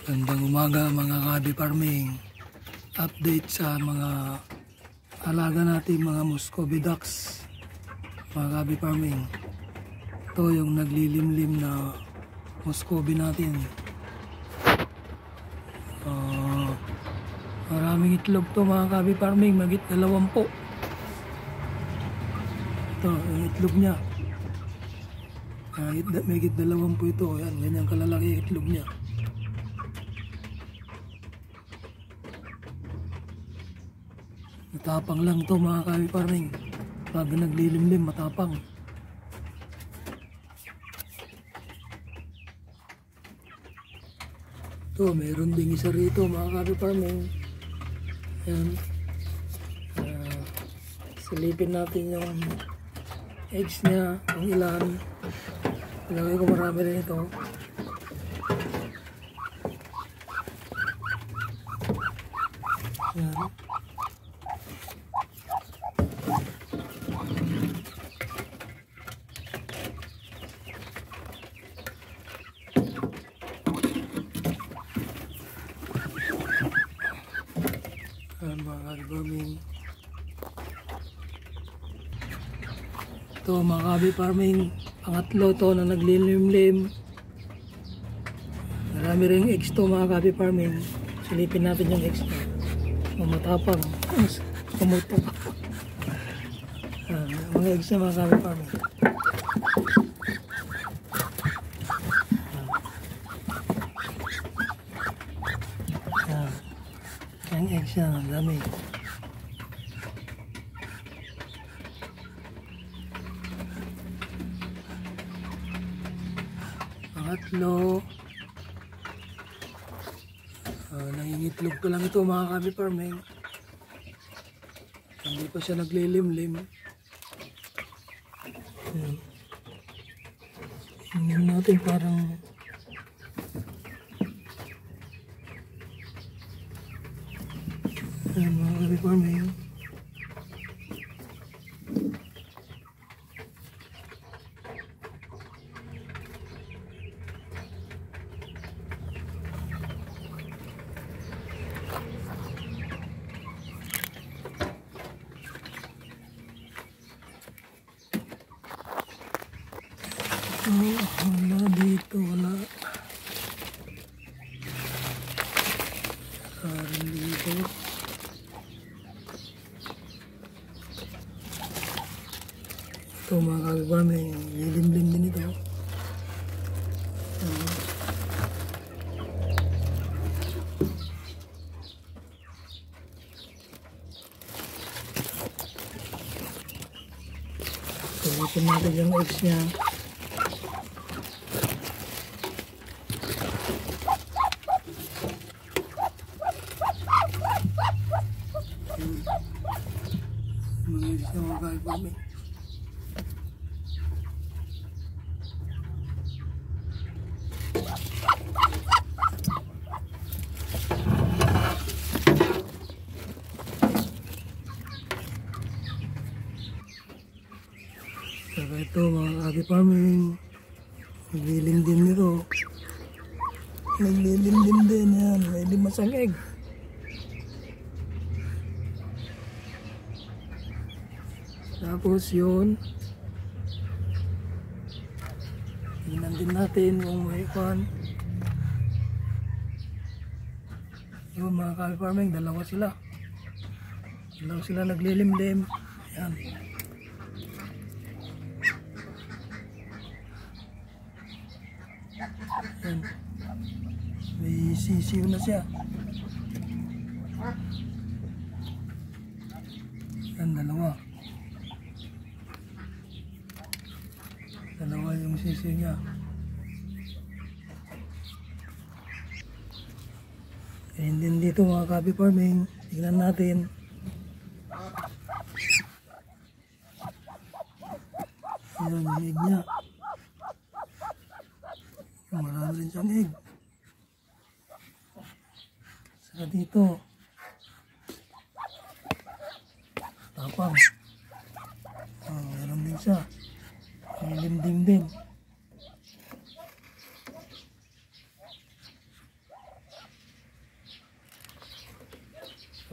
Gandang umaga mga kabi farming. Update sa mga alaga natin mga Muscovy ducks. Mga kabi farming. Ito yung naglilimlim na Muscovy natin. Maraming itlog to mga kabi farming. Magit 20. Ito yung itlog niya. Magit 20 ito. Yan, ganyan kalalaki yung itlog niya. Matapang lang to mga kabi farming. Pag naglilimlim, matapang. Ito, mayroon ding isa rito mga kabi farming. Ayan. Silipin natin yung eggs niya, kung ilan. Ilagay ko marami rin ito. Ayan. Ayan mga kabi farming. Ito mga kabi farming, pangatlo to na naglilimlim. Marami ring eggs to mga kabi farming. Silipin natin yung eggs niya. Matapang. Kumutok. Mga eggs na mga kabi farming. Ang eggs niya, ang dami. Pangatlo. Nangingitlog pa lang ito mga kabi farming. Hindi pa siya naglilimlim. Tingnan natin parang mga kabi farming. Wala dito, wala. Parang dito. Ito mga kabi farming, lilimlim din ito. Tulitin natin yung eggs niya. Mga eggs na mga kabi farming. Saka ito mga kabi farming, naglilimlim nito. Naglilimlim din yan, may 5 egg. Tapos yun, tingnan din natin kung may pan. Yun mga kabi farming, dalawa sila naglilimlim. Yan. Yan. May sisiw na siya. Yan, dalawa yung sisiw niya. And then dito mga kabi farming, tignan natin. Ayan yung egg niya. Marami rin siyang egg. Saka dito, tapang. Meron din siya. May limdim din.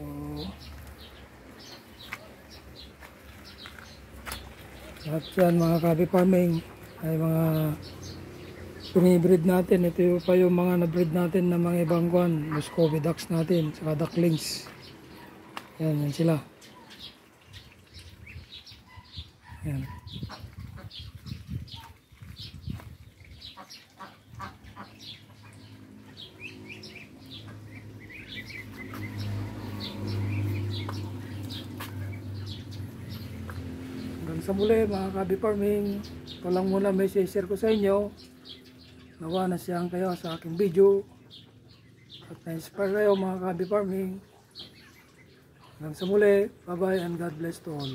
So, lahat yan mga Kabi Farming ay mga pinibreed natin. Ito pa yung mga nabreed natin na mga ibang kwan, Muscovy ducks natin, saka ducklings. Yan sila. Yan. Hanggang sa muli mga Kabi Farming, ito lang muna may share ko sa inyo. Nawa na siyang kayo sa aking video at na-inspire kayo mga Kabi Farming. Hanggang sa muli, bye bye and God bless to all.